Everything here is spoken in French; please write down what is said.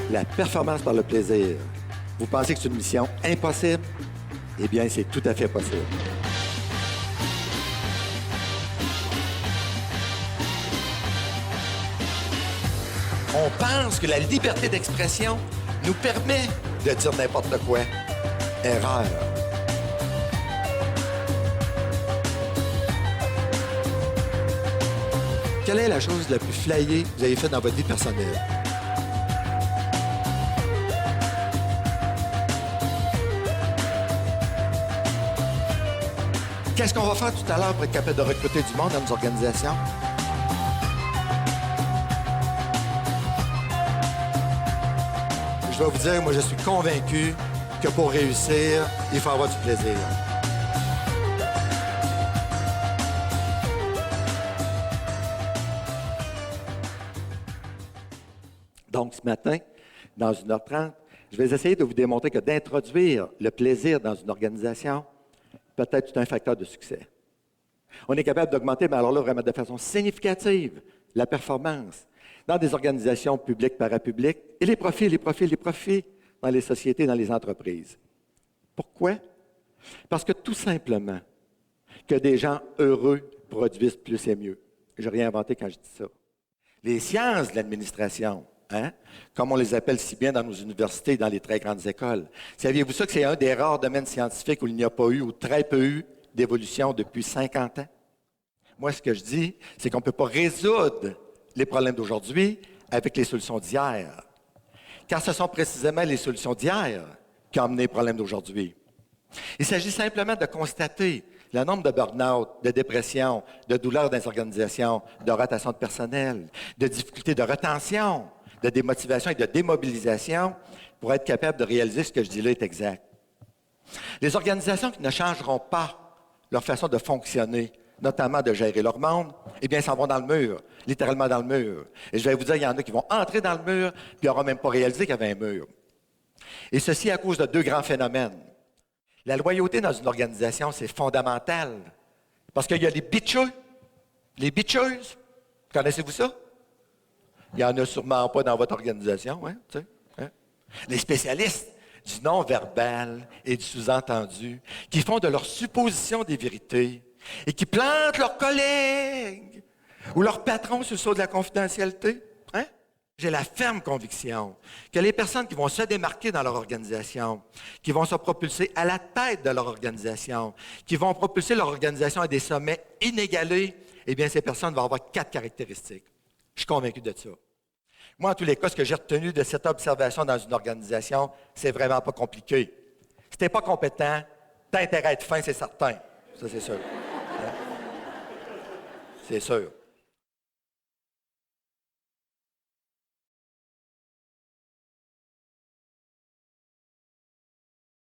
La performance par le plaisir. Vous pensez que c'est une mission impossible? Eh bien, c'est tout à fait possible. On pense que la liberté d'expression nous permet de dire n'importe quoi. Erreur. Quelle est la chose la plus flyée que vous avez faite dans votre vie personnelle? Qu'est-ce qu'on va faire tout à l'heure pour être capable de recruter du monde dans nos organisations? Je vais vous dire, moi, je suis convaincu que pour réussir, il faut avoir du plaisir. Donc, ce matin, dans 1h30, je vais essayer de vous démontrer que d'introduire le plaisir dans une organisation peut être un facteur de succès. On est capable d'augmenter, mais alors là, vraiment de façon significative, la performance dans des organisations publiques, parapubliques, et les profits dans les sociétés, dans les entreprises. Pourquoi? Parce que tout simplement, que des gens heureux produisent plus et mieux. Je n'ai rien inventé quand je dis ça. Les sciences de l'administration, comme on les appelle si bien dans nos universités et dans les très grandes écoles, saviez-vous ça que c'est un des rares domaines scientifiques où il n'y a pas eu ou très peu eu d'évolution depuis 50 ans? Moi, ce que je dis, c'est qu'on ne peut pas résoudre les problèmes d'aujourd'hui avec les solutions d'hier. Car ce sont précisément les solutions d'hier qui ont amené les problèmes d'aujourd'hui. Il s'agit simplement de constater le nombre de burn-out, de dépression, de douleurs dans les organisations, de rotation de personnel, de difficultés de retention, de démotivation et de démobilisation pour être capable de réaliser ce que je dis là est exact. Les organisations qui ne changeront pas leur façon de fonctionner, notamment de gérer leur monde, eh bien, s'en vont dans le mur, littéralement dans le mur. Et je vais vous dire, il y en a qui vont entrer dans le mur, puis ils n'auront même pas réalisé qu'il y avait un mur. Et ceci à cause de deux grands phénomènes. La loyauté dans une organisation, c'est fondamental. Parce qu'il y a les bitcheux, les bitcheuses. Connaissez-vous ça? Il n'y en a sûrement pas dans votre organisation, hein? Les spécialistes du non-verbal et du sous-entendu, qui font de leurs suppositions des vérités et qui plantent leurs collègues ou leurs patrons sur le sceau de la confidentialité. J'ai la ferme conviction que les personnes qui vont se démarquer dans leur organisation, qui vont se propulser à la tête de leur organisation, qui vont propulser leur organisation à des sommets inégalés, eh bien, ces personnes vont avoir 4 caractéristiques. Je suis convaincu de ça. Moi, en tous les cas, ce que j'ai retenu de cette observation dans une organisation, c'est vraiment pas compliqué. Si tu n'es pas compétent, t'as intérêt à être fin, c'est certain. Ça, c'est sûr. C'est sûr.